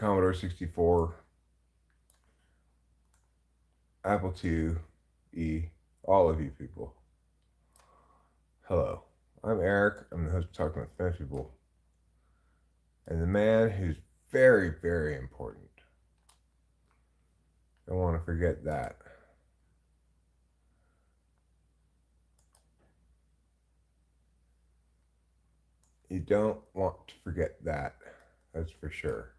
Commodore 64, Apple IIe, all of you people. Hello, I'm Eric. I'm the host of Talking with Spanish People. And the man who's very, very important. Don't want to forget that. You don't want to forget that. That's for sure.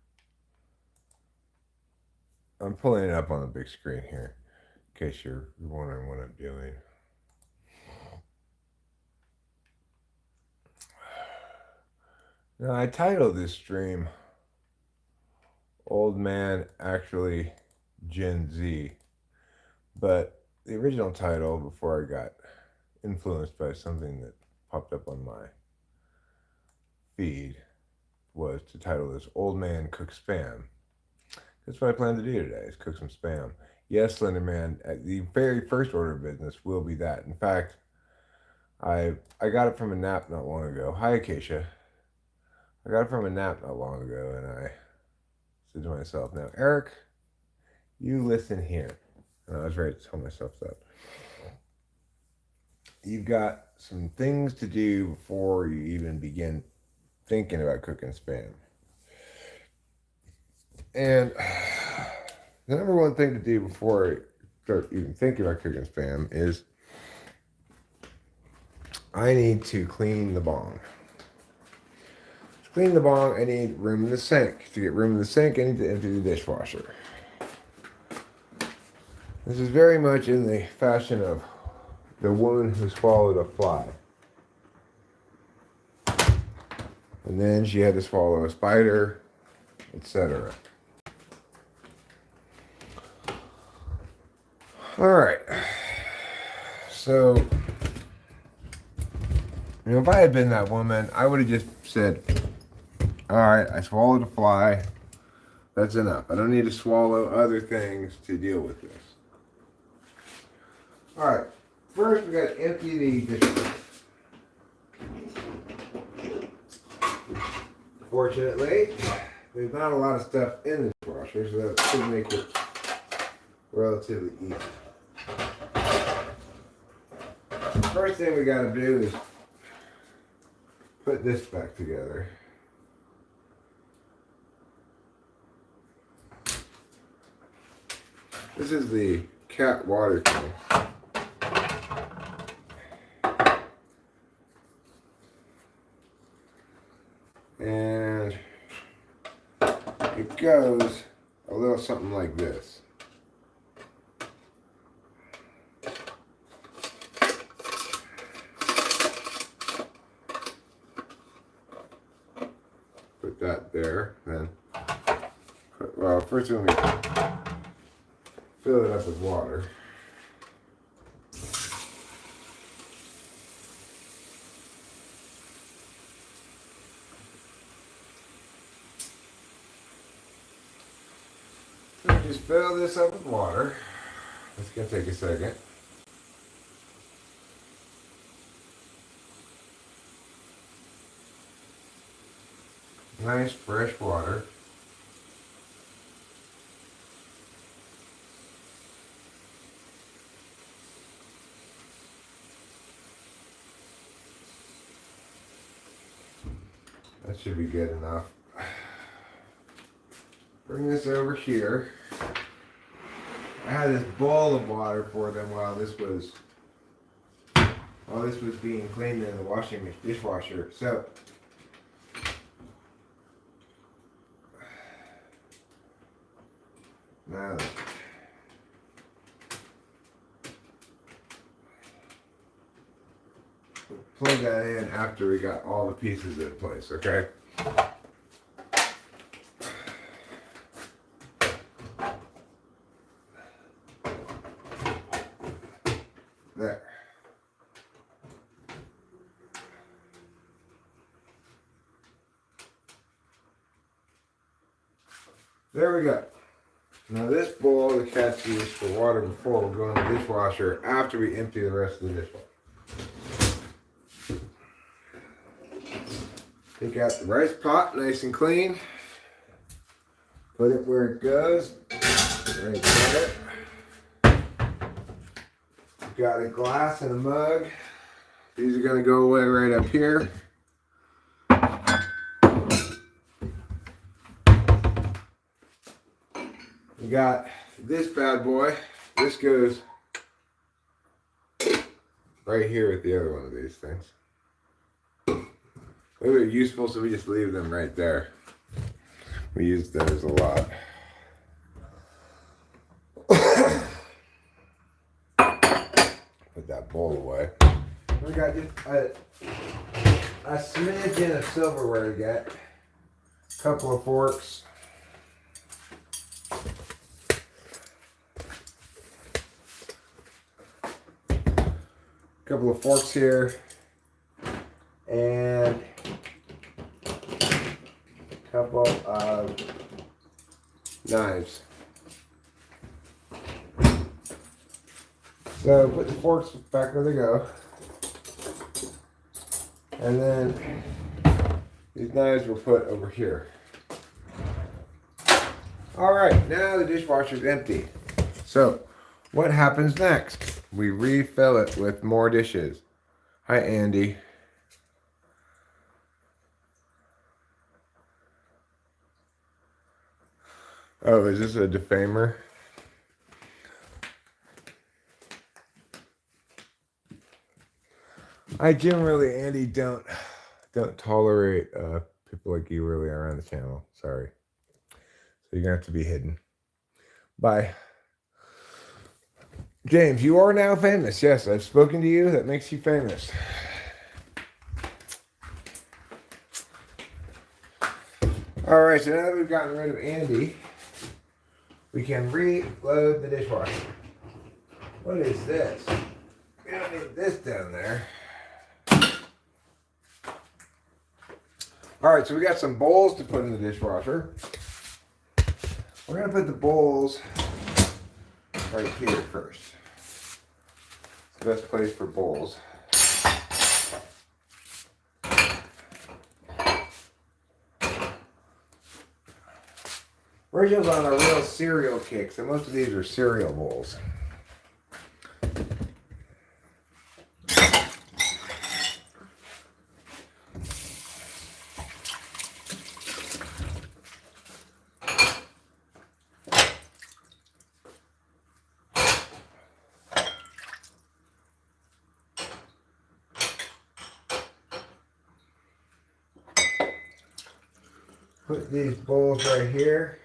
I'm pulling it up on the big screen here, in case you're wondering what I'm doing. Now, I titled this stream Old Man Actually Gen Z, but the original title, before I got influenced by something that popped up on my feed, was to title this Old Man Cooks Spam. That's what I plan to do today, is cook some spam. Yes, Slenderman, the very first order of business will be that. In fact, I got it from a nap not long ago. Hi, Acacia. I got it from a nap not long ago, and I said to myself, now, Eric, you listen here. And I was ready to tell myself that. You've got some things to do before you even begin thinking about cooking spam. And the number one thing to do before I start even thinking about cooking spam is I need to clean the bong. To clean the bong, I need room in the sink. To get room in the sink, I need to empty the dishwasher. This is very much in the fashion of the woman who swallowed a fly. And then she had to swallow a spider, etc. Alright. So, if I had been that woman, I would have just said, alright, I swallowed a fly. That's enough. I don't need to swallow other things to deal with this. Alright. First, we got to empty the dishwasher. Fortunately, there's not a lot of stuff in the dishwasher, so that should make it relatively easy. First thing we got to do is put this back together. This is the cat water thing. And it goes a little something like this. Put that there, then, well, first we're going to fill it up with water. Just fill this up with water. It's going to take a second. Nice fresh water. That should be good enough. Bring this over here. I had this bowl of water for them while this was being cleaned in the dishwasher. So now we'll plug that in after we got all the pieces in place, okay? There. There we go. Now this bowl the cat's used for water before will go in the dishwasher after we empty the rest of the dishwasher. Take out the rice pot, nice and clean. Put it where it goes. Right there. Got a glass and a mug. These are going to go away right up here. We got this bad boy. This goes right here with the other one of these things. They're useful, so we just leave them right there. We use those a lot. Put that bowl away. We got just a smidgen of silverware to get. A couple of forks. A couple of forks here. And a couple of knives. So put the forks back where they go. And then these knives were put over here. All right, now the dishwasher's empty. So what happens next? We refill it with more dishes. Hi, Andy. Oh, is this a defamer? I generally, Andy, don't tolerate people like you really around the channel. Sorry. So you're gonna have to be hidden. Bye. James, you are now famous. Yes, I've spoken to you. That makes you famous. All right, so now that we've gotten rid of Andy, we can reload the dishwasher. What is this? We don't need this down there. All right, so we got some bowls to put in the dishwasher. We're gonna put the bowls right here first. It's the best place for bowls. Rachel's on a real cereal kick, so most of these are cereal bowls. Put these bowls right here.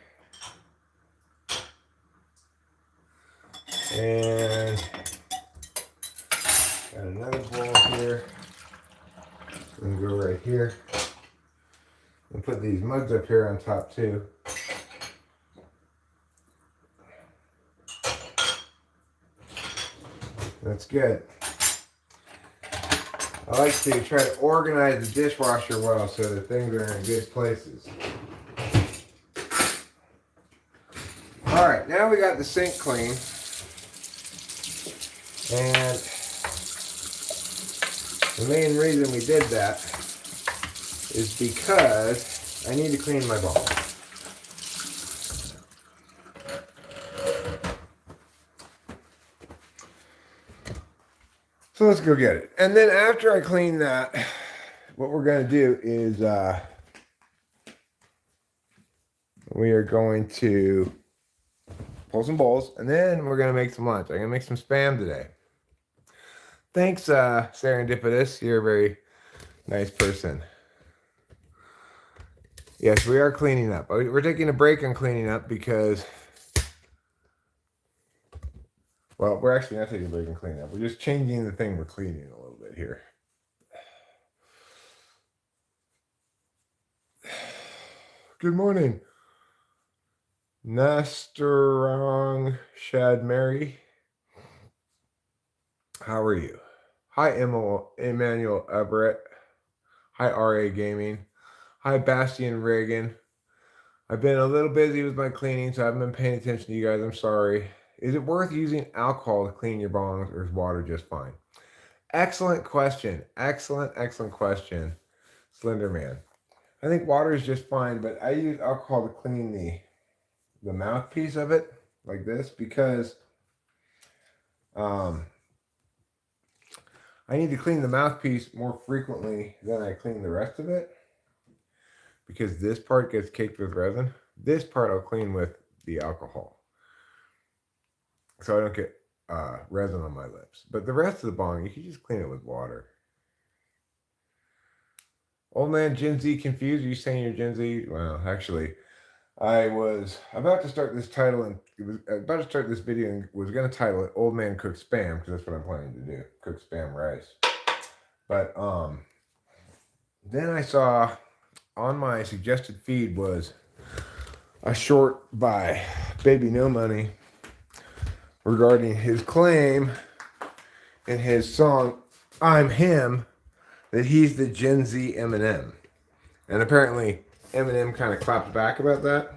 And got another bowl here. And go right here. And put these mugs up here on top too. That's good. I like to try to organize the dishwasher well so that things are in good places. Alright, now we got the sink clean. And the main reason we did that is because I need to clean my bowl. So let's go get it. And then after I clean that, what we're going to do is we are going to pull some bowls, and then we're going to make some lunch. I'm going to make some Spam today. Thanks, Serendipitous. You're a very nice person. Yes, we are cleaning up. We're taking a break on cleaning up because, well, we're actually not taking a break on cleaning up. We're just changing the thing we're cleaning a little bit here. Good morning. Nasturong Shad Mary. How are you? Hi, Emmanuel Everett. Hi, RA Gaming. Hi, Bastian Reagan. I've been a little busy with my cleaning, so I haven't been paying attention to you guys. I'm sorry. Is it worth using alcohol to clean your bongs, or is water just fine? Excellent question. Excellent question, Slender Man. I think water is just fine, but I use alcohol to clean the mouthpiece of it like this because I need to clean the mouthpiece more frequently than I clean the rest of it because this part gets caked with resin. This part I'll clean with the alcohol so I don't get resin on my lips. But the rest of the bong, you can just clean it with water. Old man Gen Z confused? Are you saying you're Gen Z? Well, actually, I was about to start this title and was about to start this video and was going to title it "Old Man Cooks Spam" because that's what I'm planning to do, cook spam rice. But then I saw on my suggested feed was a short by Baby No Money regarding his claim in his song "I'm Him" that he's the Gen Z Eminem, and apparently Eminem kind of clapped back about that.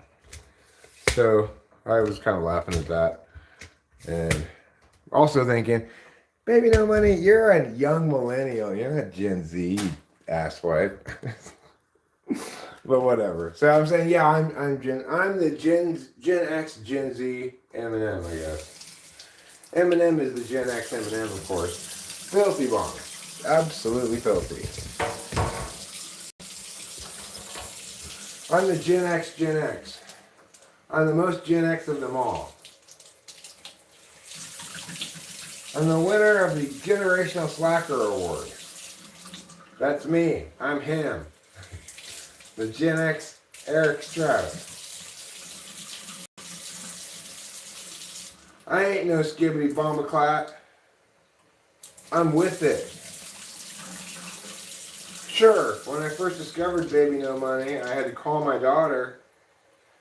So I was kind of laughing at that. And also thinking, Baby No Money, you're a young millennial. You're not Gen Z, asswipe. But whatever. So I'm saying, yeah, I'm the Gen X, Gen Z Eminem, I guess. Eminem is the Gen X Eminem, of course. Filthy Bong. Absolutely filthy. I'm the Gen X, Gen X. I'm the most Gen X of them all. I'm the winner of the Generational Slacker Award. That's me. I'm him. The Gen X Eric Stratus. I ain't no skibbity bombaclat. I'm with it. Sure, when I first discovered Baby No Money, I had to call my daughter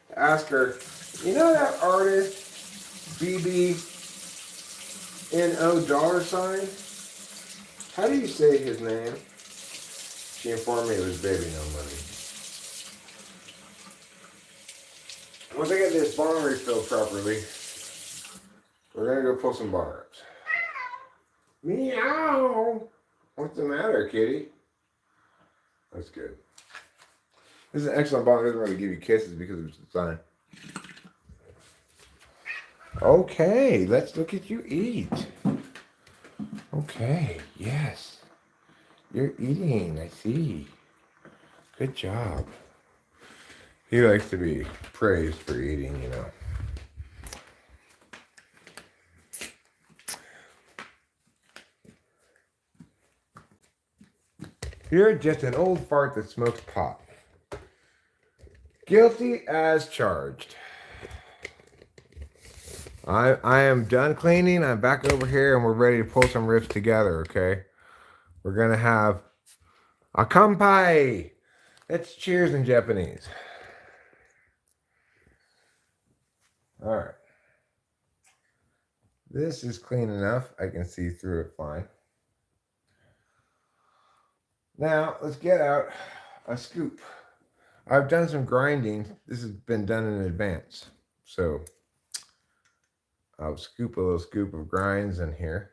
to ask her, you know that artist, BBNO dollar sign? How do you say his name? She informed me it was Baby No Money. Once I get this bong refilled properly, we're going to go pull some bong rips. Meow! What's the matter, kitty? That's good. This is an excellent bong. It doesn't really give you kisses because of its design. Okay, let's look at you eat. Okay, yes. You're eating, I see. Good job. He likes to be praised for eating, you know. You're just an old fart that smokes pot. Guilty as charged. I am done cleaning. I'm back over here and we're ready to pull some rips together, okay? We're going to have a kanpai. That's cheers in Japanese. All right. This is clean enough. I can see through it fine. Now, let's get out a scoop. I've done some grinding. This has been done in advance. So, I'll scoop a little scoop of grinds in here.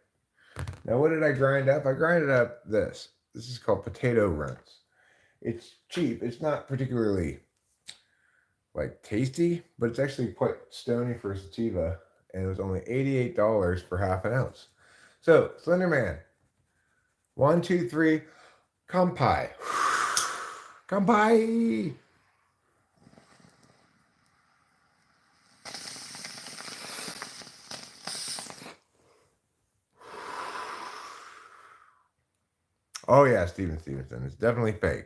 Now, what did I grind up? I grinded up this. This is called potato runts. It's cheap. It's not particularly, like, tasty, but it's actually quite stony for a sativa. And it was only $88 for half an ounce. So, Slender Man. 1, 2, 3. Kanpai. Kanpai. Oh yeah, Stevenson. It's definitely fake.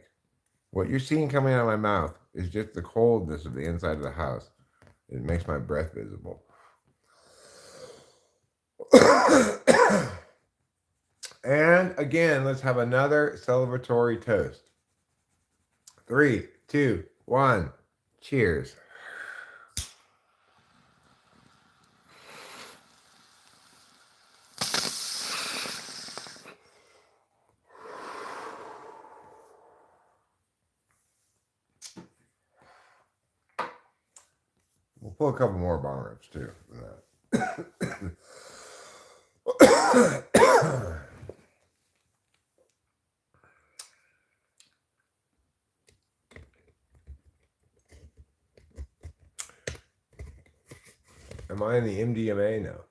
What you're seeing coming out of my mouth is just the coldness of the inside of the house. It makes my breath visible. And again, let's have another celebratory toast. 3, 2, 1. Cheers. We'll pull a couple more bong rips too. Am I in the MDMA? No.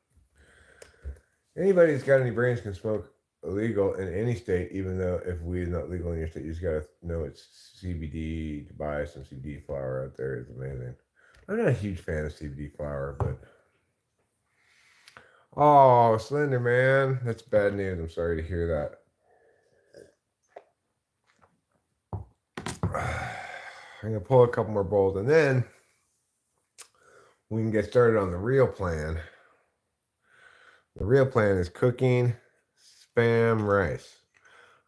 Anybody that's got any brains can smoke illegal in any state, even though if weed is not legal in your state, you just gotta know it's CBD. To buy some CBD flower out there is amazing. I'm not a huge fan of CBD flower, but oh, Slender Man, that's bad news. I'm sorry to hear that. I'm gonna pull a couple more bowls, and then we can get started on the real plan. The real plan is cooking spam rice.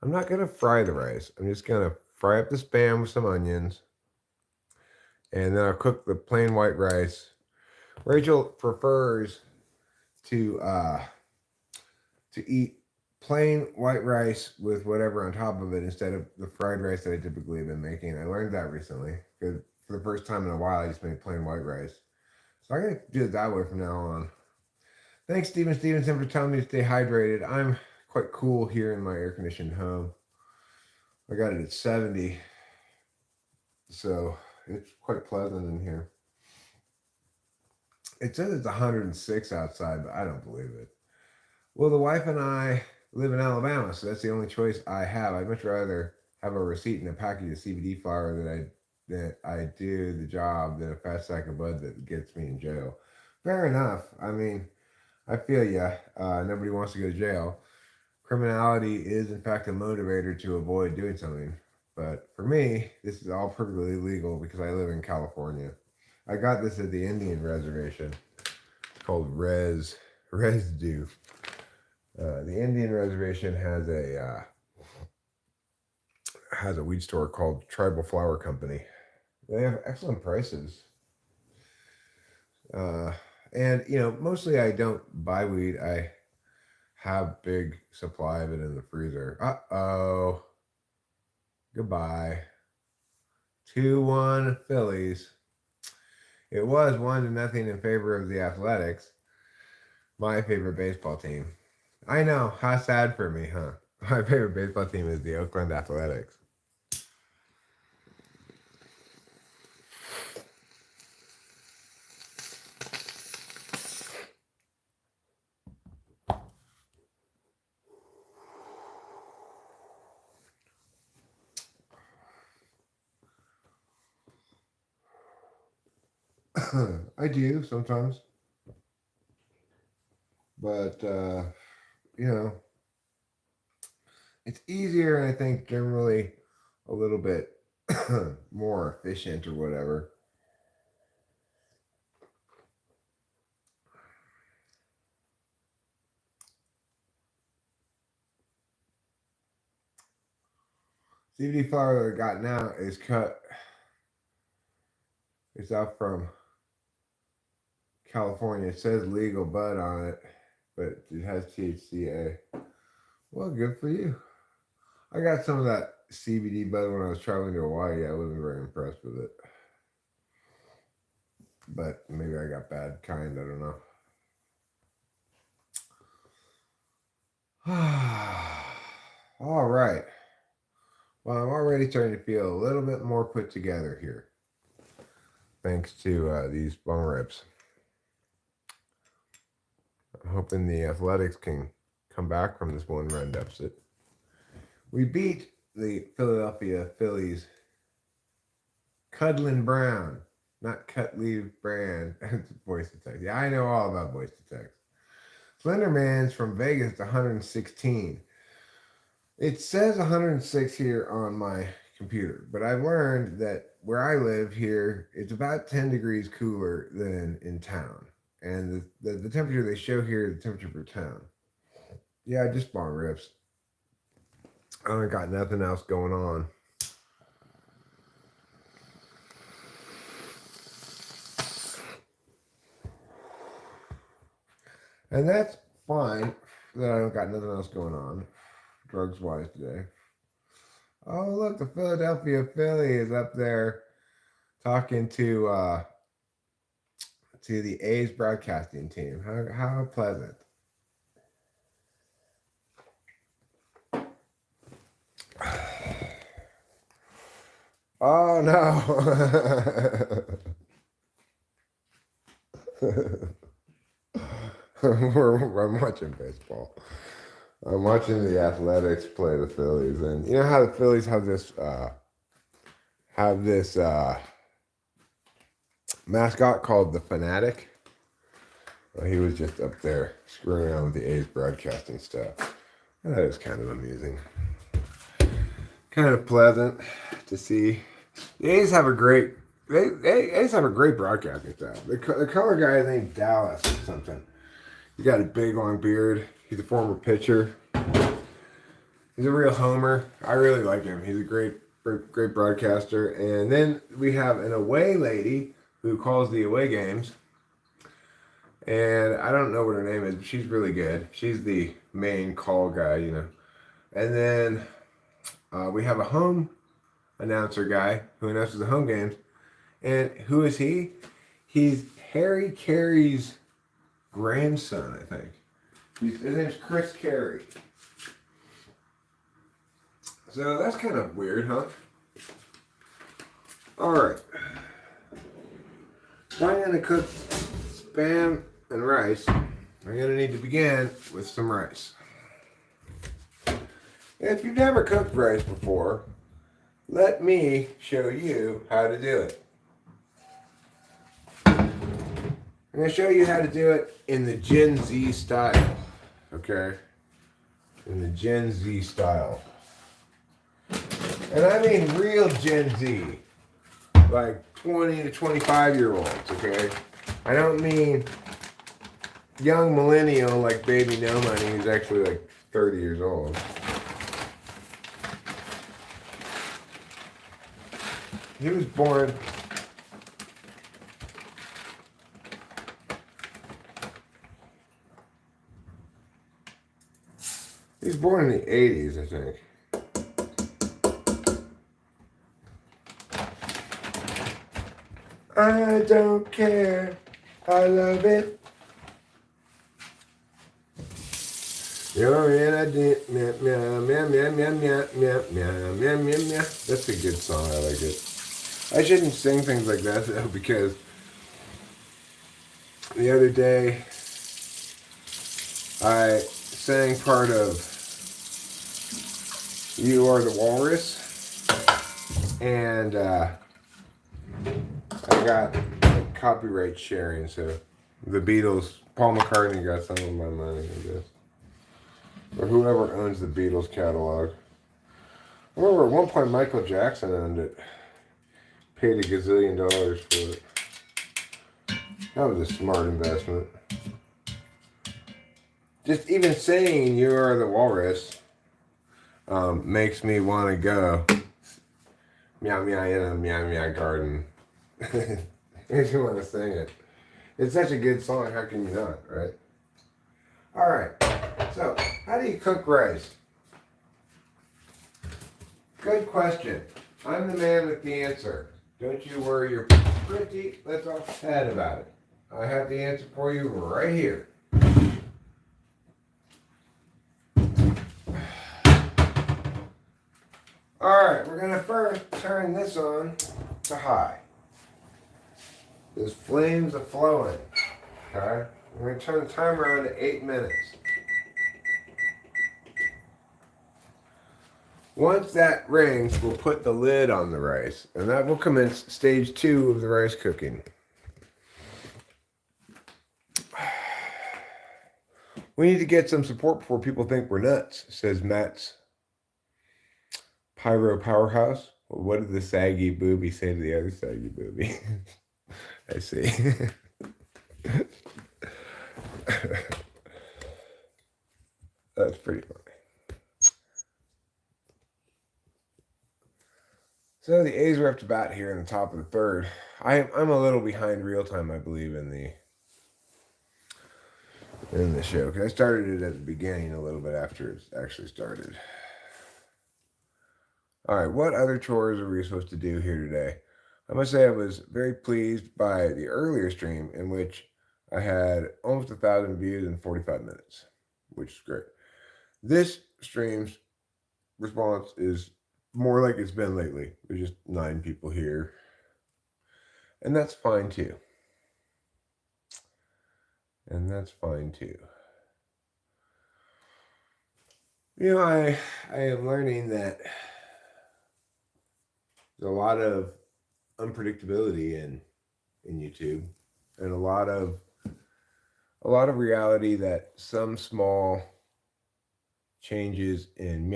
I'm not gonna fry the rice. I'm just gonna fry up the spam with some onions, and then I'll cook the plain white rice. Rachel prefers to eat plain white rice with whatever on top of it instead of the fried rice that I typically have been making. I learned that recently because for the first time in a while I just made plain white rice. So I'm gonna do it that way from now on. Thanks, Steven Stevenson, for telling me to stay hydrated. I'm quite cool here in my air-conditioned home. I got it at 70, so it's quite pleasant in here. It says it's 106 outside, but I don't believe it. Well, the wife and I live in Alabama, so that's the only choice I have. I'd much rather have a receipt and a package of CBD flower that I do the job than a fat sack of bud that gets me in jail. Fair enough. I mean, I feel ya. Nobody wants to go to jail. Criminality is, in fact, a motivator to avoid doing something. But for me, this is all perfectly legal because I live in California. I got this at the Indian reservation. It's called Residue. The Indian reservation has a weed store called Tribal Flower Company. They have excellent prices. And mostly I don't buy weed. I have big supply of it in the freezer. Uh-oh. Goodbye. 2-1 Phillies. It was 1-0 in favor of the Athletics, my favorite baseball team. I know, how sad for me, huh? My favorite baseball team is the Oakland Athletics. I do sometimes, but it's easier, and I think generally a little bit more efficient or whatever. CBD flower that I got now is cut. It's out from California. It says legal bud on it, but it has THCA. Well, good for you. I got some of that CBD bud when I was traveling to Hawaii. I wasn't very impressed with it. But maybe I got bad kind. I don't know. All right. Well, I'm already starting to feel a little bit more put together here. Thanks to these bong rips. I'm hoping the Athletics can come back from this 1-run deficit. We beat the Philadelphia Phillies. Cudlin Brown, not Cutley Brand. Voice to text. Yeah, I know all about voice to text. Slender Man's from Vegas. It's 116. It says 106 here on my computer, but I've learned that where I live here, it's about 10 degrees cooler than in town. And the temperature they show here is the temperature for town. Yeah, just bong rips. I don't got nothing else going on. And that's fine that I don't got nothing else going on, drugs wise today. Oh, look, the Philadelphia Philly is up there talking to the A's broadcasting team. How pleasant. Oh no. I'm watching baseball. I'm watching the Athletics play the Phillies, and you know how the Phillies have this mascot called the Fanatic. Well, he was just up there screwing around with the A's broadcasting stuff. That is kind of amusing, kind of pleasant to see. The A's have a great A's have a great broadcasting staff. The color guy is named Dallas or something. He's got a big long beard. He's a former pitcher. He's a real homer. I really like him. He's a great broadcaster. And then we have an away lady who calls the away games. And I don't know what her name is, but she's really good. She's the main call guy, you know. And then we have a home announcer guy who announces the home games. And who is he? He's Harry Carey's grandson, I think. His name's Chris Carey. So that's kind of weird, huh? Alright. So I'm going to cook Spam and rice. I'm going to need to begin with some rice. If you've never cooked rice before, let me show you how to do it. I'm going to show you how to do it in the Gen Z style. Okay? In the Gen Z style. And I mean real Gen Z. Like 20 to 25-year-olds, okay? I don't mean young millennial like Baby No Money who's actually like 30 years old. He was born in the 80s, I think. I don't care. I love it. You're in a dip, meow, meow, meow, meow, meow, meow, meow, meow, meow, meow, meow. That's a good song. I like it. I shouldn't sing things like that though, because the other day I sang part of "You Are the Walrus," and I got like, copyright sharing, so the Beatles, Paul McCartney got some of my money, I guess. Or whoever owns the Beatles catalog. I remember at one point Michael Jackson owned it. Paid $1 gazillion for it. That was a smart investment. Just even saying "You Are the Walrus" makes me want to go meow meow in a meow meow garden. Makes me want to sing it. It's such a good song, how can you not, right? Alright, so how do you cook rice? Good question. I'm the man with the answer. Don't you worry your pretty little head about it. I have the answer for you right here. Alright, we're going to first turn this on to high. Those flames are flowing. Okay? We're going to turn the timer on to 8 minutes. Once that rings, we'll put the lid on the rice, and that will commence stage 2 of the rice cooking. We need to get some support before people think we're nuts, says Matt's Pyro Powerhouse. Well, what did the saggy booby say to the other saggy booby? I see. That's pretty funny. So the A's are up to bat here in the top of the third. I'm a little behind real time, I believe, in the show, because I started it at the beginning a little bit after it actually started. All right, what other chores are we supposed to do here today? I must say I was very pleased by the earlier stream in which I had almost 1,000 views in 45 minutes, which is great. This stream's response is more like it's been lately. There's just 9 people here. And that's fine too. And that's fine too. You know, I am learning that there's a lot of unpredictability in YouTube, and a lot of reality that some small changes in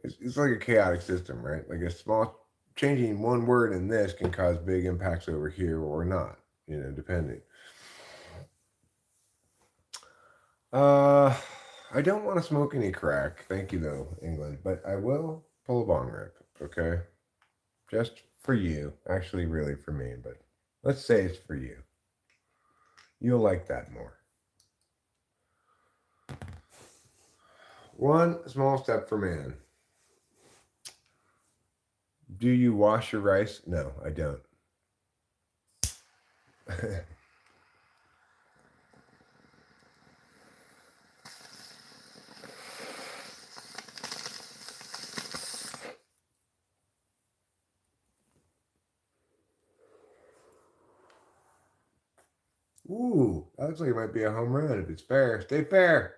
it's like a chaotic system, right? Like a small changing one word in this can cause big impacts over here or not, depending. I don't want to smoke any crack, thank you though, England, but I will pull a bong rip, okay? Just for you, actually, really for me, but let's say it's for you. You'll like that more. One small step for man. Do you wash your rice? No, I don't. Ooh, that looks like it might be a home run if it's fair. Stay fair.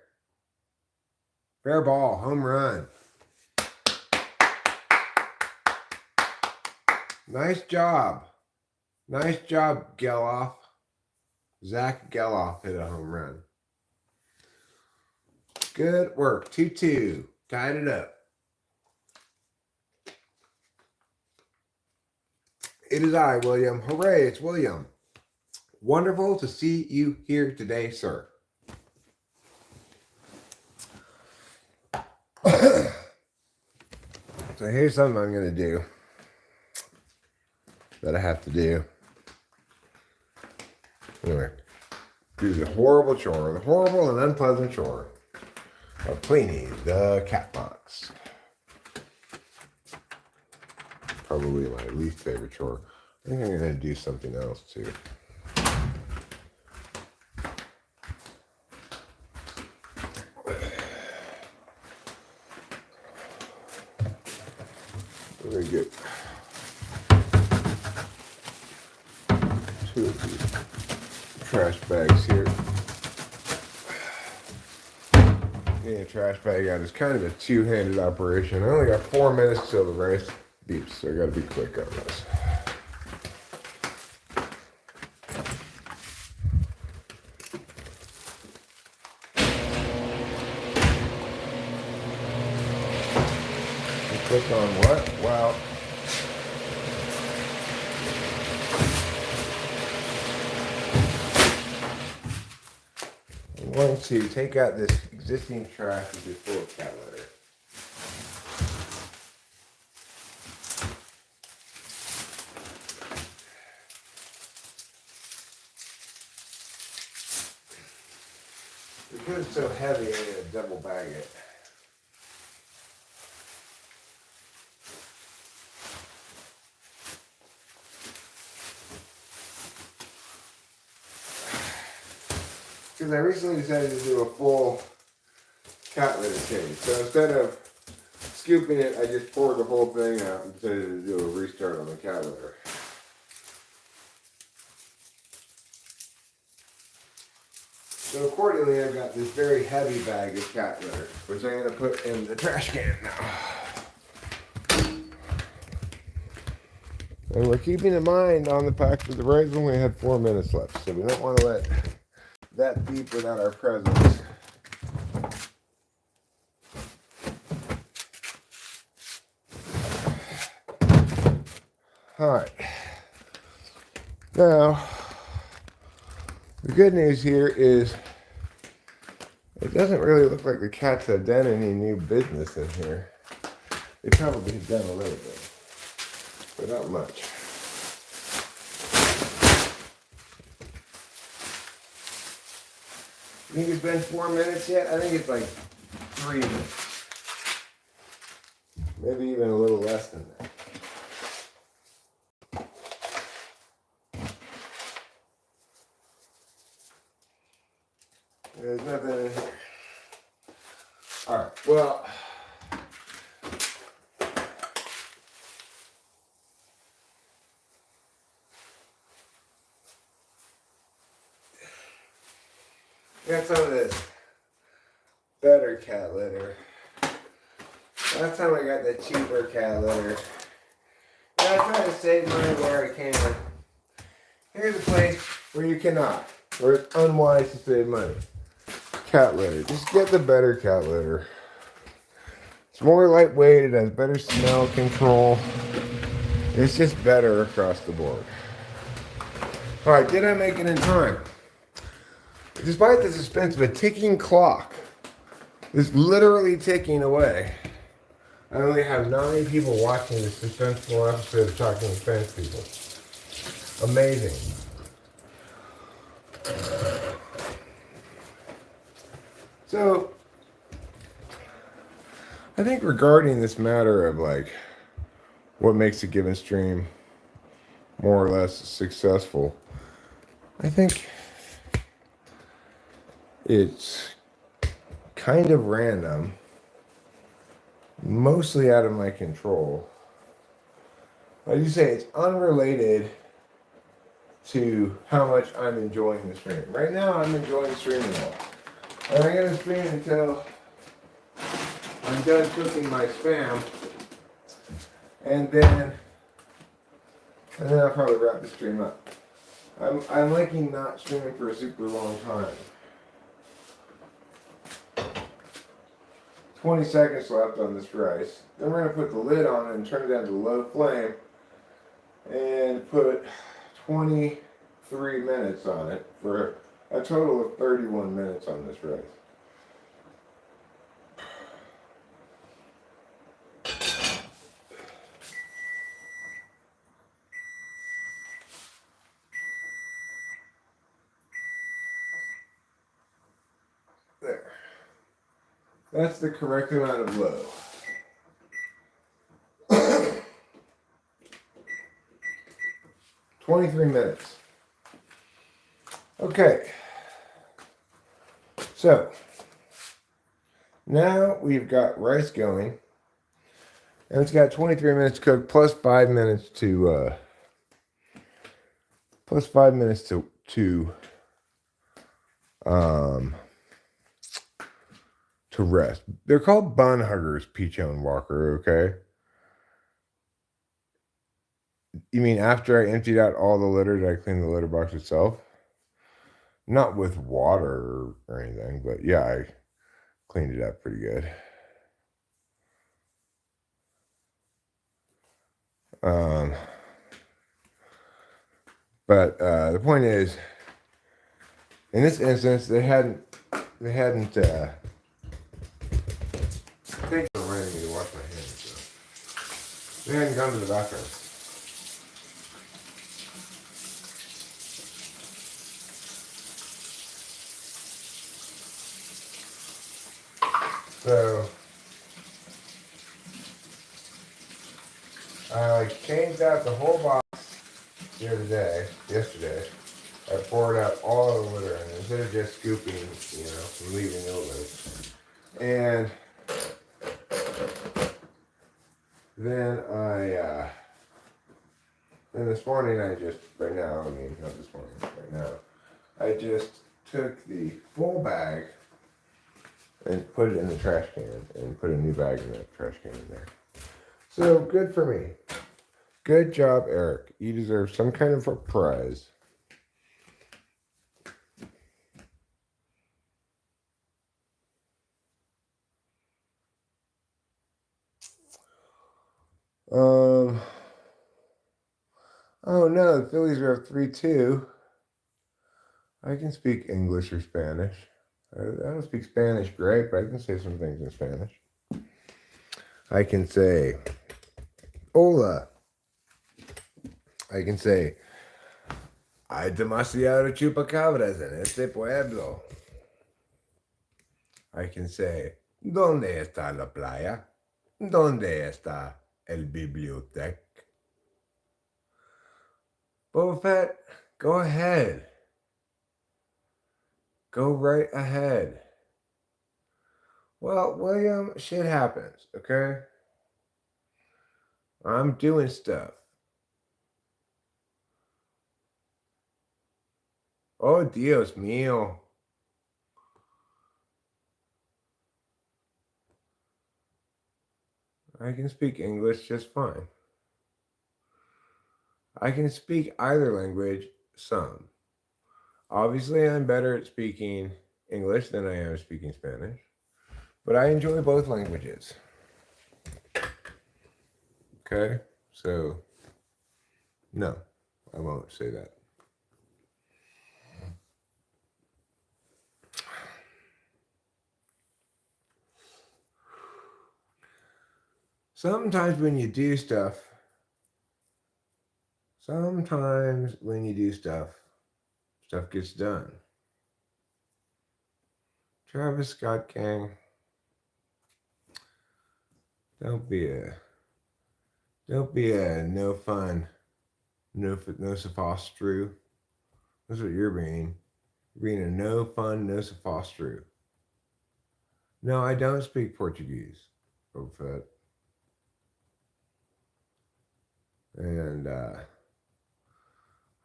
Fair ball, home run. Nice job. Nice job, Geloff. Zach Geloff hit a home run. Good work. 2-2. Tied it up. It is I, William. Hooray, it's William. Wonderful to see you here today, sir. So here's something I'm going to do that I have to do. Anyway, do the horrible chore, the horrible and unpleasant chore of cleaning the cat box. Probably my least favorite chore. I think I'm going to do something else too. We're going to get 2 of these trash bags here. Getting a trash bag out is kind of a two-handed operation. I only got 4 minutes till the rice beeps, so I got to be quick on this. Click on what? Well, I'm going to take out this existing trash which is full of cat litter. Because it's so heavy, I'm going to double bag it. Because I recently decided to do a full cat litter change. So instead of scooping it, I just poured the whole thing out and decided to do a restart on the cat litter. So accordingly, I've got this very heavy bag of cat litter, which I'm going to put in the trash can now. And we're keeping in mind on the fact that the rice only had 4 minutes left, so we don't want to let that beep without our presence. Alright. Now, the good news here is it doesn't really look like the cats have done any new business in here. They probably have done a little bit, but not much. You think it's been 4 minutes yet? I think it's like 3 minutes. Maybe even a little less than that. There's nothing in here. Alright, well. Got some of this better cat litter. Last time I got the cheaper cat litter. I try to save money where I can. Here's a place where you cannot, where it's unwise to save money. Cat litter. Just get the better cat litter. It's more lightweight, it has better smell control. It's just better across the board. Alright, did I make it in time? Despite the suspense of a ticking clock, it's literally ticking away. I only have 9 people watching this suspenseful episode of Talking Fence People. Amazing. So, I think regarding this matter of like what makes a given stream more or less successful, I think it's kind of random, mostly out of my control. Like you say, it's unrelated to how much I'm enjoying the stream. Right now, I'm enjoying streaming a lot. And I'm going to stream until I'm done cooking my spam. And then I'll probably wrap the stream up. I'm liking not streaming for a super long time. 20 seconds left on this rice. Then we're going to put the lid on it and turn it down to low flame and put 23 minutes on it for a total of 31 minutes on this rice. There. That's the correct amount of low. 23 minutes. Okay. So, now we've got rice going. And it's got 23 minutes cooked plus 5 minutes to rest. They're called bun huggers, Peacho and Walker, okay? You mean after I emptied out all the litter, did I clean the litter box itself? Not with water or anything, but yeah, I cleaned it up pretty good. But the point is, in this instance, they hadn't taken the reminding me to wash my hands. So they hadn't gone to the bathroom. So I changed out the whole box yesterday. I poured out all the litter and instead of just scooping, and leaving no litter. And then then this morning not this morning, right now, I just took the full bag and put it in the trash can and put a new bag in that trash can in there. So good for me. Good job, Eric. You deserve some kind of a prize. Oh no, the Phillies are up 3-2. I can speak English or Spanish. I don't speak Spanish great, but I can say some things in Spanish. I can say, hola. I can say, hay demasiado chupacabras en este pueblo. I can say, ¿dónde está la playa? ¿Dónde está el biblioteca? Boba Fett, go ahead. Go right ahead. Well, William, shit happens, okay? I'm doing stuff. Oh, Dios mío. I can speak English just fine. I can speak either language some. Obviously, I'm better at speaking English than I am speaking Spanish, but I enjoy both languages. Okay? So, no, I won't say that. Sometimes when you do stuff, stuff gets done. Travis Scott Gang, don't be a no fun, no sophostru. That's what you're being. You're being a no fun, no sophostru. No, I don't speak Portuguese, Bigfoot. And I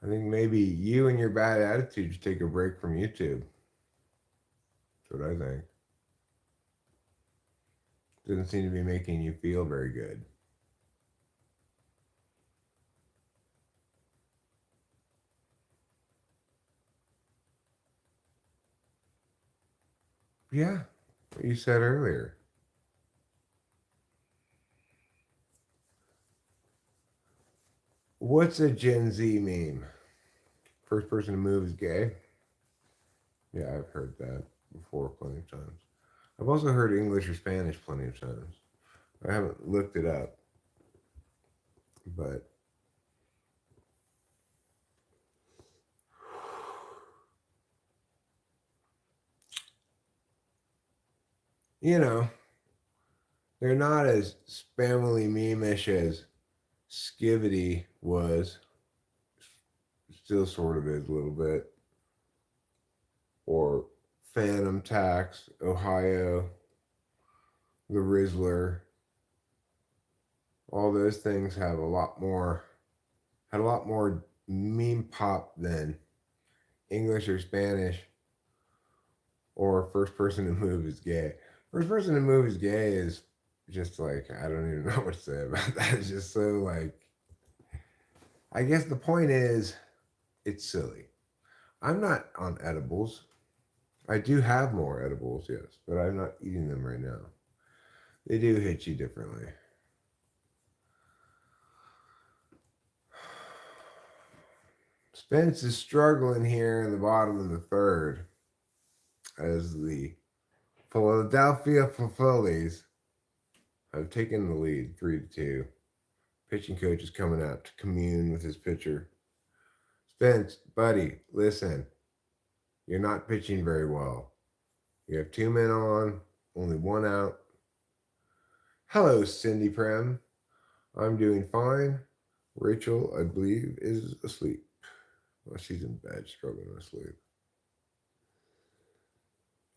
think maybe you and your bad attitude should take a break from YouTube. That's what I think. Doesn't seem to be making you feel very good. Yeah, what you said earlier. What's a Gen Z meme? First person to move is gay? Yeah, I've heard that before plenty of times. I've also heard English or Spanish plenty of times. I haven't looked it up, but you know, they're not as spammily meme-ish as Skivity was. Still sort of is a little bit. Or Phantom Tax, Ohio, The Rizzler. All those things had a lot more meme pop than English or Spanish or first person to move is gay. First person to move is gay is just like, I don't even know what to say about that. It's just so like, I guess the point is, it's silly. I'm not on edibles. I do have more edibles, yes, but I'm not eating them right now. They do hit you differently. Spence is struggling here in the bottom of the third as the Philadelphia Phillies have taken the lead 3-2. Pitching coach is coming out to commune with his pitcher. Spence, buddy, listen. You're not pitching very well. You have 2 men on, only 1 out. Hello, Cindy Prem. I'm doing fine. Rachel, I believe, is asleep. Well, she's in bed, struggling to sleep.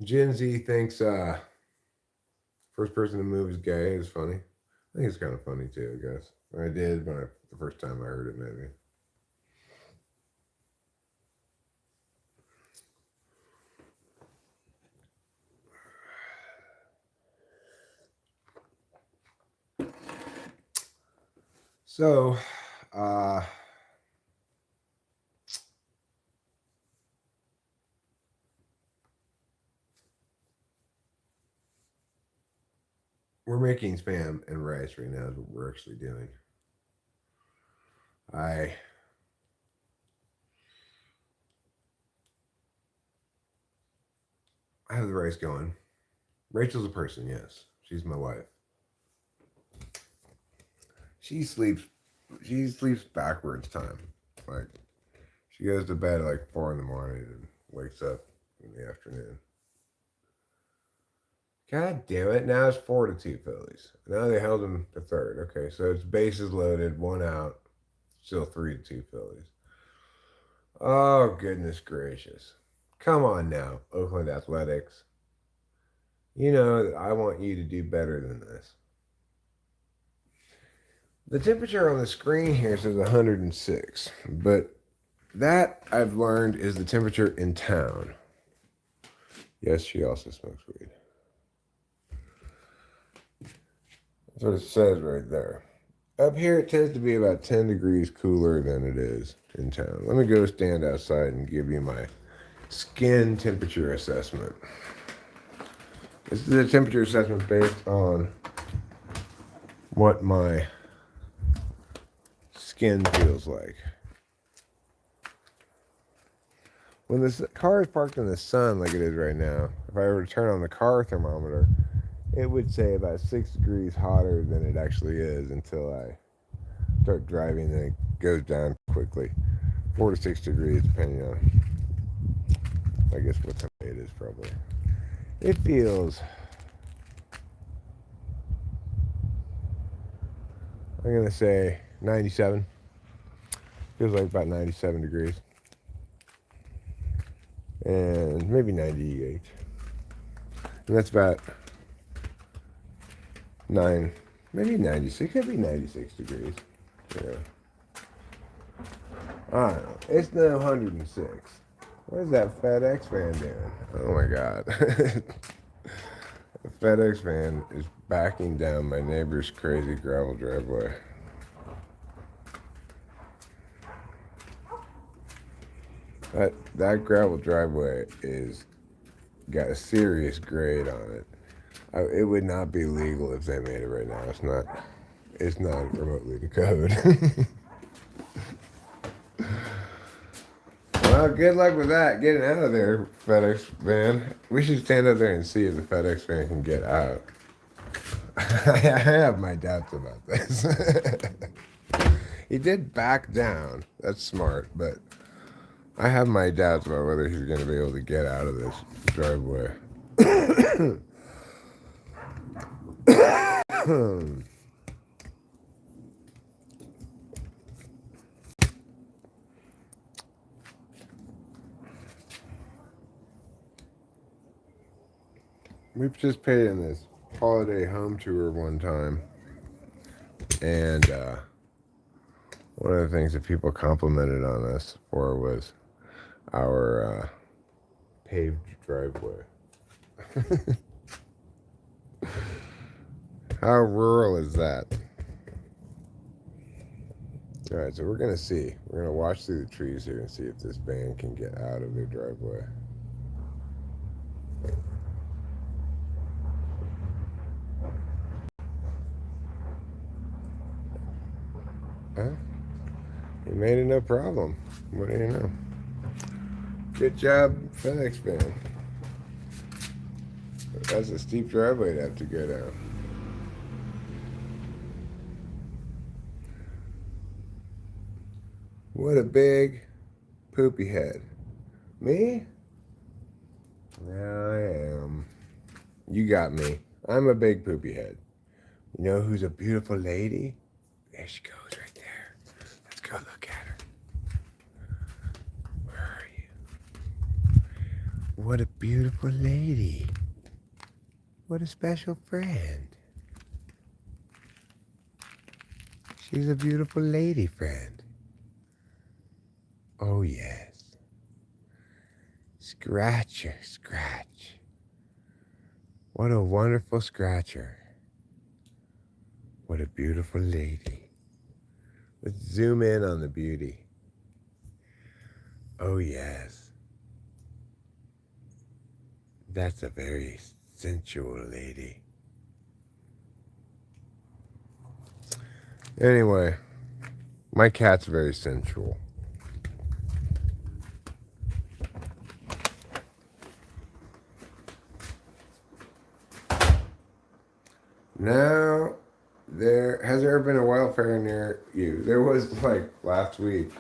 Gen Z thinks first person to move is gay is funny. I think it's kind of funny too, I guess. I did when the first time I heard it, maybe. So, we're making spam and rice right now is what we're actually doing. I have the rice going. Rachel's a person, yes. She's my wife. She sleeps backwards time. Like she goes to bed at like 4 in the morning and wakes up in the afternoon. God damn it. Now it's 4-2 Phillies. Now they held them to third. Okay, so it's bases loaded, 1 out, still 3-2 Phillies. Oh, goodness gracious. Come on now, Oakland Athletics. You know that I want you to do better than this. The temperature on the screen here says 106, but that I've learned is the temperature in town. Yes, she also smokes weed. That's what it says right there. Up here, it tends to be about 10 degrees cooler than it is in town. Let me go stand outside and give you my skin temperature assessment. This is a temperature assessment based on what my skin feels like. When this car is parked in the sun like it is right now, if I were to turn on the car thermometer, it would say about 6 degrees hotter than it actually is until I start driving, and it goes down quickly. 4 to 6 degrees, depending on, I guess, what time it is probably. It feels, I'm going to say 97. Feels like about 97 degrees. And maybe 98. And that's about maybe 96. It could be 96 degrees. Yeah. I don't know. It's the 106. What is that FedEx van doing? Oh my God. The FedEx van is backing down my neighbor's crazy gravel driveway. That gravel driveway is got a serious grade on it. It would not be legal if they made it right now. It's not remotely the code. Well, good luck with that. Getting out of there, FedEx van. We should stand up there and see if the FedEx van can get out. I have my doubts about this. He did back down. That's smart, but I have my doubts about whether he's going to be able to get out of this driveway. We participated in this holiday home tour one time, and one of the things that people complimented on us for was our paved driveway. How rural is that? All right, so we're going to see. We're going to watch through the trees here and see if this van can get out of their driveway. Huh? He made it no problem. What do you know? Good job, FedEx van. That's a steep driveway to have to go down. What a big poopy head. Me? I am. You got me. I'm a big poopy head. You know who's a beautiful lady? There she goes right there. Let's go look at her. Where are you? What a beautiful lady. What a special friend. She's a beautiful lady friend. Oh, yes. Scratcher, scratch. What a wonderful scratcher. What a beautiful lady. Let's zoom in on the beauty. Oh, yes. That's a very sensual lady. Anyway, my cat's very sensual. Now, has there been a wildfire near you? There was, like, last week.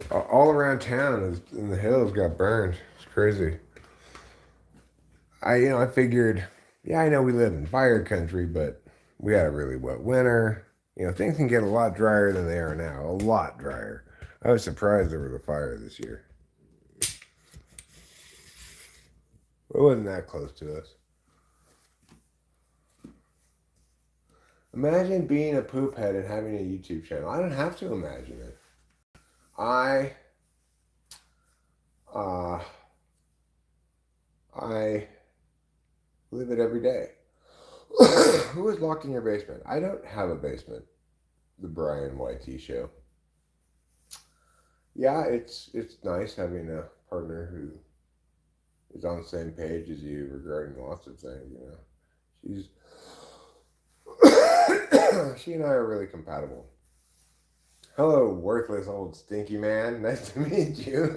All around town in the hills got burned. It's crazy. I figured, yeah, I know we live in fire country, but we had a really wet winter. Things can get a lot drier than they are now. A lot drier. I was surprised there was a fire this year. It wasn't that close to us. Imagine being a poop head and having a YouTube channel. I don't have to imagine it. I live it every day. Who is locked in your basement? I don't have a basement. The Brian YT show. Yeah, it's nice having a partner who is on the same page as you regarding lots of things. You know, she's she and I are really compatible. Hello, worthless old stinky man. Nice to meet you.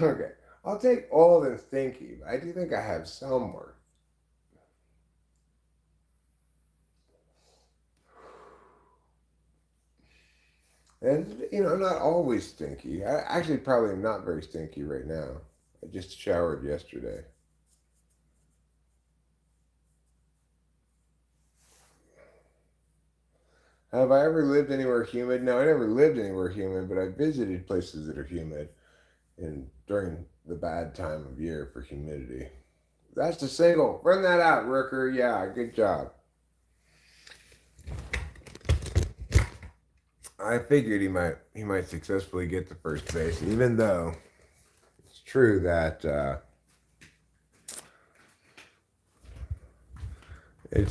Okay, I'll take old and stinky, but I do think I have some worth. And, you know, I'm not always stinky. I actually probably am not very stinky right now. I just showered yesterday. Have I ever lived anywhere humid? No, I never lived anywhere humid, but I visited places that are humid during the bad time of year for humidity. That's the single. Run that out, Rooker. Yeah, good job. I figured he might successfully get to first base, even though it's true that it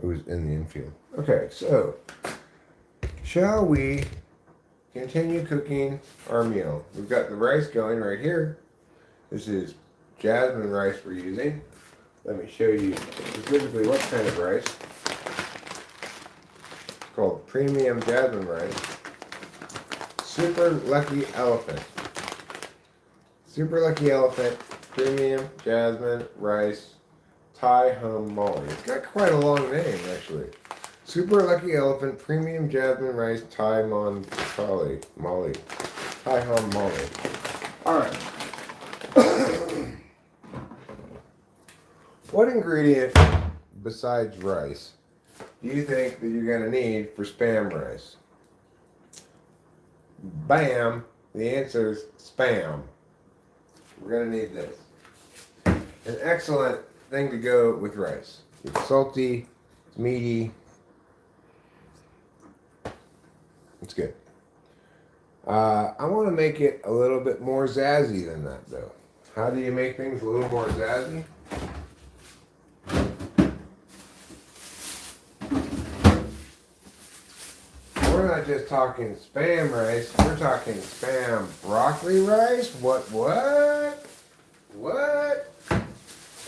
was in the infield. Okay, so shall we continue cooking our meal? We've got the rice going right here. This is jasmine rice we're using. Let me show you specifically what kind of rice. It's called premium jasmine rice. Super Lucky Elephant. Super Lucky Elephant premium jasmine rice Thai hum molly. It's got quite a long name actually. Super Lucky Elephant premium jasmine rice Thai molly. Thai hum molly. All right. What ingredient besides rice do you think that you're going to need for Spam rice? Bam! The answer is Spam. We're going to need this. An excellent thing to go with rice. It's salty, it's meaty. It's good. I want to make it a little bit more zazzy than that, though. How do you make things a little more zazzy? We're not just talking Spam rice, we're talking Spam broccoli rice? What?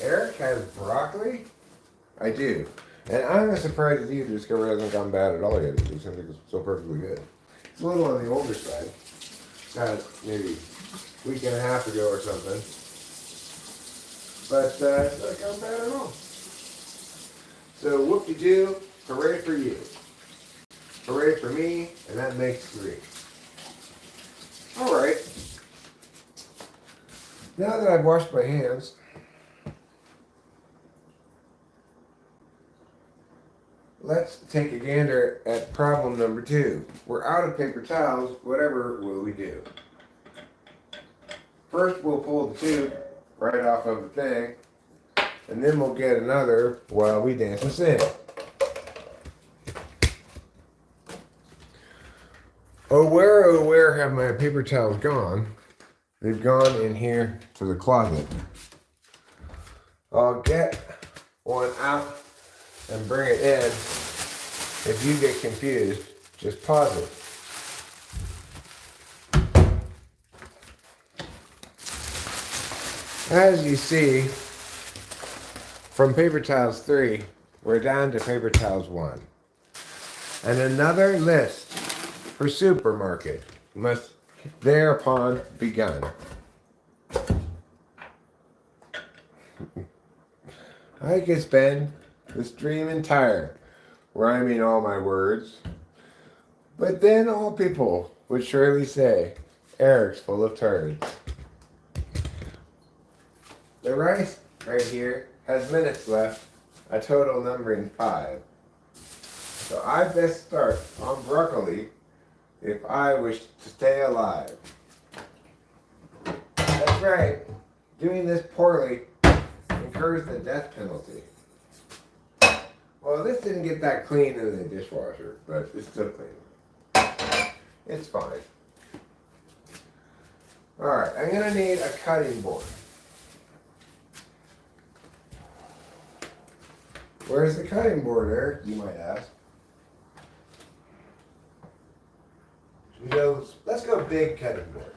Eric has broccoli? I do. And I'm as surprised as you to discover it hasn't gone bad at all yet. It seems like it's so perfectly good. It's a little on the older side. Maybe a week and a half ago or something. But it's not gone bad at all. So whoop-de-doo, hooray for you. Hooray for me, and that makes 3. All right. Now that I've washed my hands, let's take a gander at problem number 2. We're out of paper towels. Whatever will we do? First, we'll pull the tube right off of the thing, and then we'll get another while we dance and sing. Oh, where have my paper towels gone? They've gone in here to the closet. I'll get one out and bring it in. If you get confused, just pause it. As you see, from paper towels 3, we're down to paper towels 1. And another list for supermarket must thereupon begun. I could spend the stream entire rhyming all my words, but then all people would surely say, Eric's full of turds. The rice right here has minutes left, a total numbering 5. So I best start on broccoli if I wish to stay alive. That's right. Doing this poorly incurs the death penalty. Well, this didn't get that clean in the dishwasher, but it's still clean. It's fine. Alright, I'm going to need a cutting board. Where's the cutting board, Eric? You might ask. Let's go big cutting board.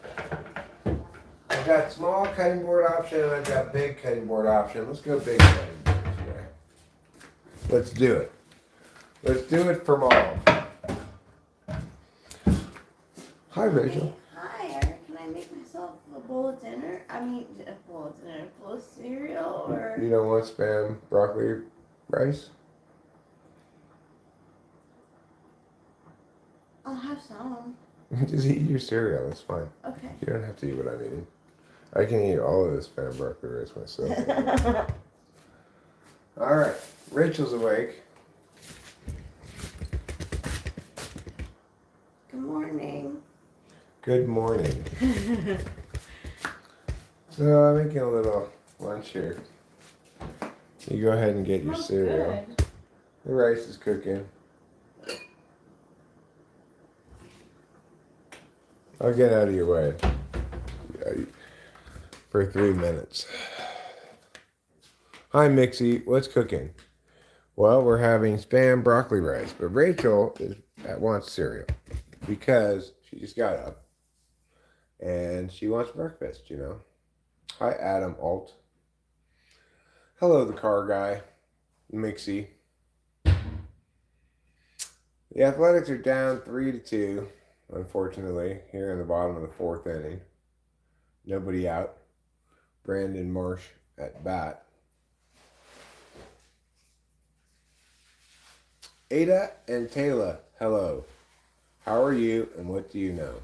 I've got small cutting board option and I've got big cutting board option. Let's go big cutting board today. Let's do it. Let's do it for Mom. Hi, Rachel. Hi, Eric. Can I make myself a bowl of dinner? A bowl of dinner, a bowl of cereal, or... You don't want Spam, broccoli, rice? I'll have some. Just eat your cereal, it's fine. Okay. You don't have to eat what I'm eating. I can eat all of this Spam, broccoli, rice myself. Alright, Rachel's awake. Good morning. Good morning. So I'm making a little lunch here. You go ahead and get your cereal. Good. The rice is cooking. I'll get out of your way for 3 minutes. Hi, Mixie. What's cooking? Well, we're having Spam broccoli rice, but Rachel wants cereal because she just got up and she wants breakfast, you know. Hi, Adam Alt. Hello, the car guy, Mixie. The Athletics are down 3-2, unfortunately, here in the bottom of the 4th inning. Nobody out. Brandon Marsh at bat. Ada and Taylor, hello. How are you and what do you know?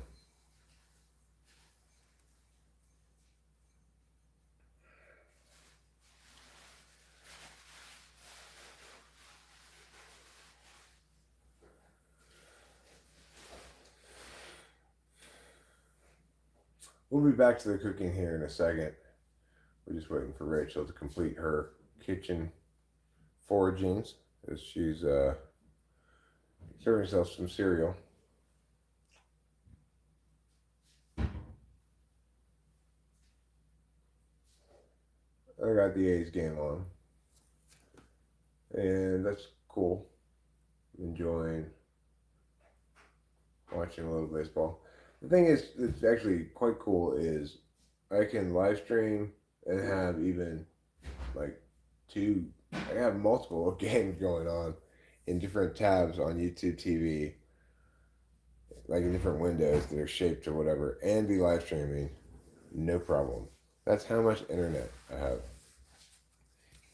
We'll be back to the cooking here in a second. We're just waiting for Rachel to complete her kitchen foragings as she's serving herself some cereal. I got the A's game on, and that's cool. Enjoying watching a little baseball. The thing is, that's actually quite cool is I can live stream and have even like I have multiple games going on in different tabs on YouTube TV, like in different windows that are shaped or whatever, and be live streaming, no problem. That's how much internet I have.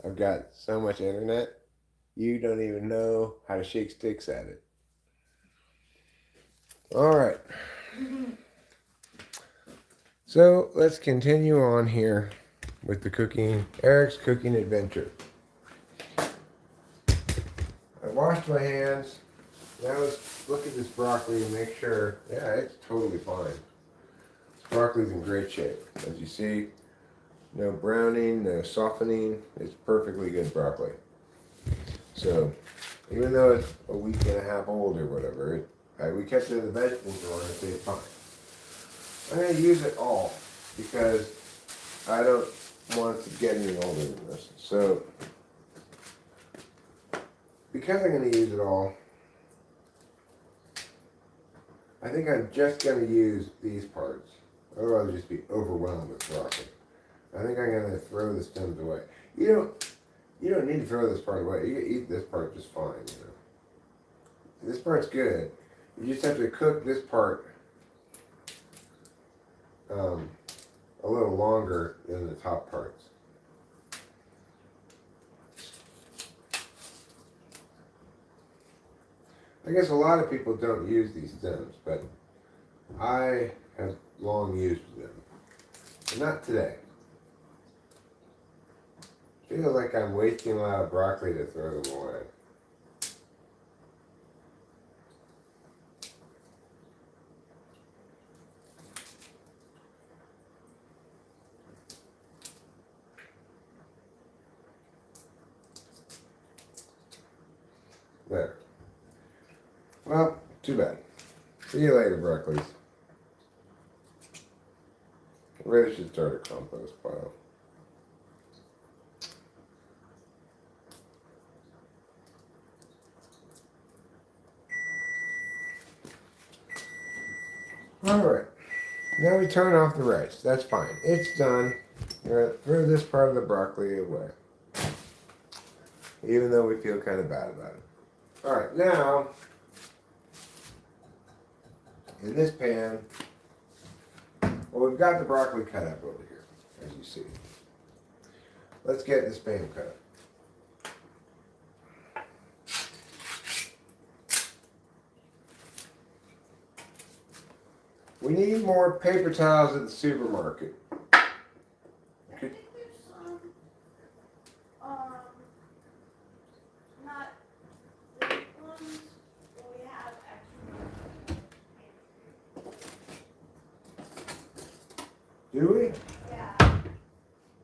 I've got so much internet, you don't even know how to shake sticks at it. All right. So let's continue on here with the cooking, Eric's cooking adventure. I washed my hands. Now let's look at this broccoli and make sure, yeah, it's totally fine. This broccoli's in great shape. As you see, no browning, no softening. It's perfectly good broccoli. So, even though it's a week and a half old or whatever, we kept it in the vegetable drawer and it stayed fine. I'm going to use it all because I don't want it to get any older than this. So, because I'm going to use it all, I think I'm just going to use these parts. Otherwise I'll just be overwhelmed with broccoli. I think I'm going to throw the stems away. You don't need to throw this part away. You can eat this part just fine, you know. This part's good. You just have to cook this part a little longer than the top parts. I guess a lot of people don't use these stems, but I have long used them. But not today. Feels like I'm wasting a lot of broccoli to throw them away. There. Well, too bad. See you later, broccolis. really should start a compost pile. Alright, now we turn off the rice. That's fine. It's done. We're going to throw this part of the broccoli away. Even though we feel kind of bad about it. Alright, now, in this pan, well, we've got the broccoli cut up over here, as you see. Let's get the spam cut up. We need more paper towels at the supermarket. I think there's some, not big ones, but we have extra. Do we? Yeah.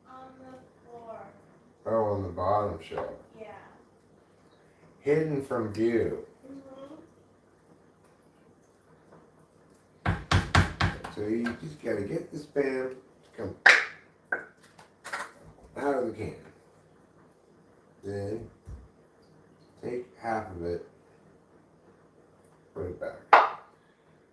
On the floor. Oh, on the bottom shelf. Yeah. Hidden from view. So you just gotta get the spam to come out of the can. Then take half of it, put it back.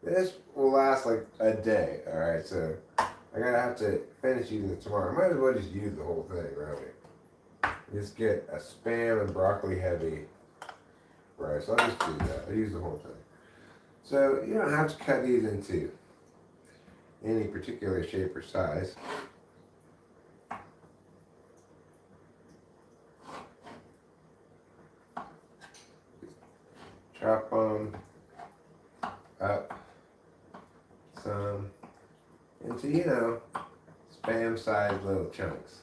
This will last like a day, alright? So I gotta have to finish using it tomorrow. I might as well just use the whole thing, really. Just get a spam and broccoli heavy rice. I'll just do that. I'll use the whole thing. So you don't have to cut these into any particular shape or size. Chop them up some into, you know, spam sized little chunks.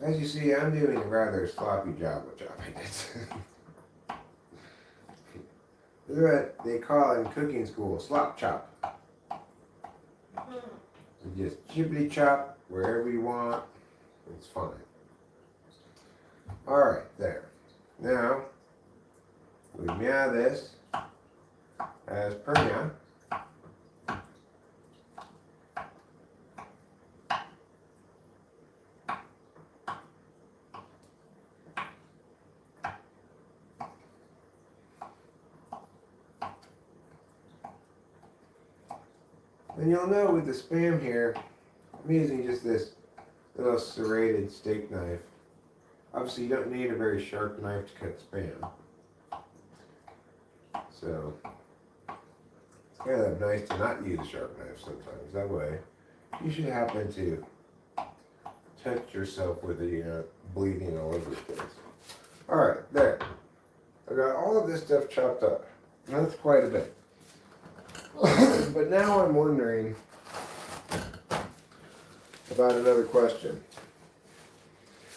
As you see, I'm doing a rather sloppy job of chopping it. This is what they call in cooking school slop chop. So just chippity chop wherever you want. It's fine. Alright, there. Now, we meow this as per meow. And you'll know with the spam here, I'm using just this little serrated steak knife. Obviously you don't need a very sharp knife to cut spam. So, it's kind of nice to not use a sharp knife sometimes. That way, you should happen to touch yourself with it, you know, bleeding all over the place. Alright, there. I got all of this stuff chopped up. And that's quite a bit. But now I'm wondering about another question.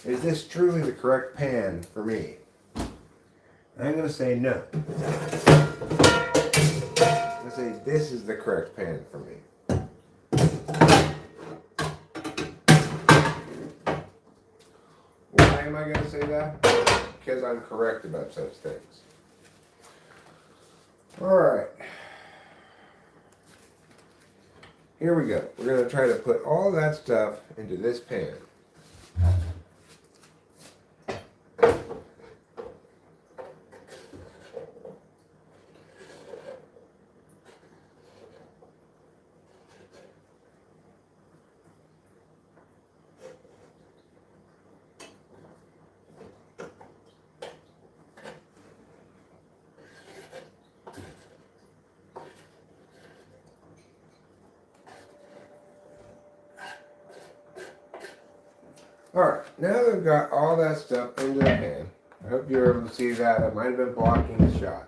Is this truly the correct pan for me? I'm going to say no. I'm going to say this is the correct pan for me. Why am I going to say that? Because I'm correct about such things. Alright. Here we go. We're going to try to put all that stuff into this pan. Alright, now that we've got all that stuff into the pan, I hope you're able to see that. I might have been blocking the shot.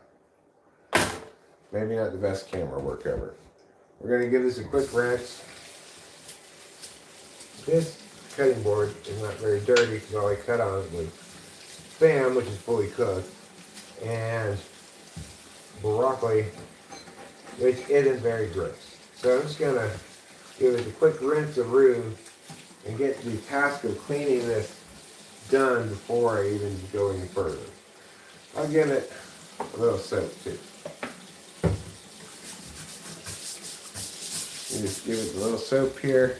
Maybe not the best camera work ever. We're going to give this a quick rinse. This cutting board is not very dirty because all I cut on it was spam, which is fully cooked, and broccoli, which isn't very gross. So I'm just going to give it a quick rinse of room and get the task of cleaning this done before I even go any further. I'll give it a little soap too. You just give it a little soap here.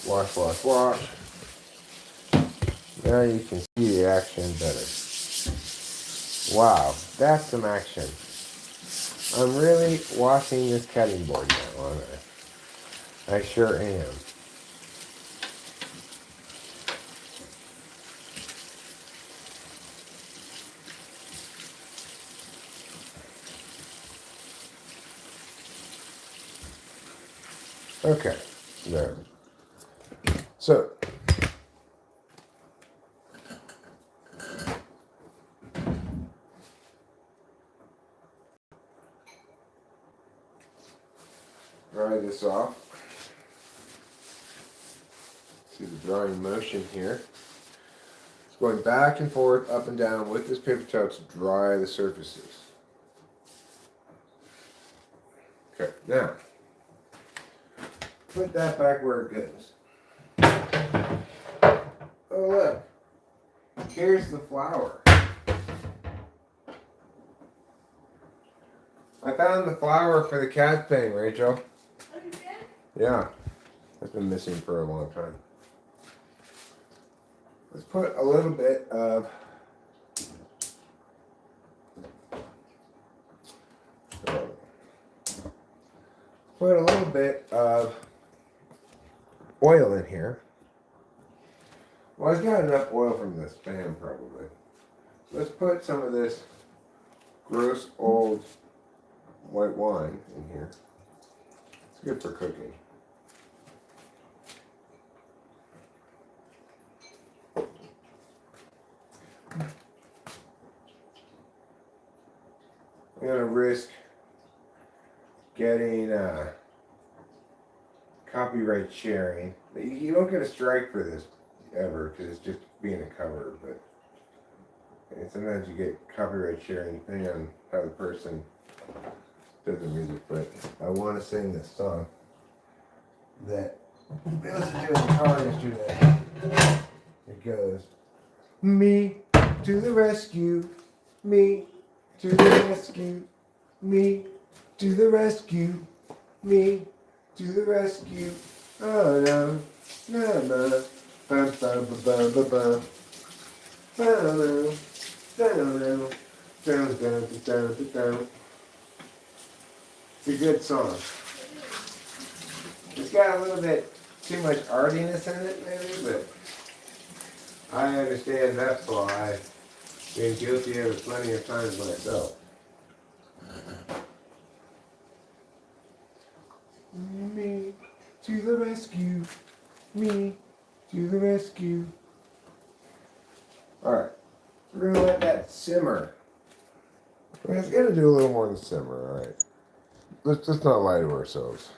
Wash, wash, wash. Now you can see the action better. Wow, that's some action. I'm really washing this cutting board now, aren't I? I sure am. Okay, there. So, dry this off. See the drying motion here. It's going back and forth, up and down with this paper towel to dry the surfaces. Okay, now, put that back where it goes. Oh look, here's the flour. I found the flour for the cat thing, Rachel. Oh, you did? Yeah, it's been missing for a long time. Let's put a little bit of oil in here. Well, I've got enough oil from the Spam probably. Let's put some of this gross old white wine in here. It's good for cooking. I'm gonna risk getting copyright sharing. You don't get a strike for this ever because it's just being a cover, but and sometimes you get copyright sharing depending on how the person does the music. But I want to sing this song that we listened to in the car yesterday. It goes, me to the rescue, me to the rescue, me to the rescue, me to the rescue. Oh no, no, no, bum bum bum bum bum. It's a good song. It's got a little bit too much artiness in it, maybe, but I understand that's why I've been guilty of it plenty of times myself. Me to the rescue, me to the rescue. Alright, we're going to let that simmer. It's going to do a little more than simmer, alright. Let's just not lie to ourselves.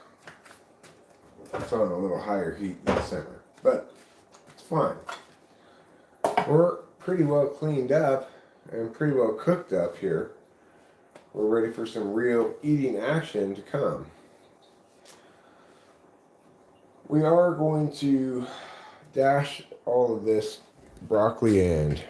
It's on a little higher heat than simmer, but it's fine. We're pretty well cleaned up and pretty well cooked up here. We're ready for some real eating action to come. We are going to dash all of this broccoli and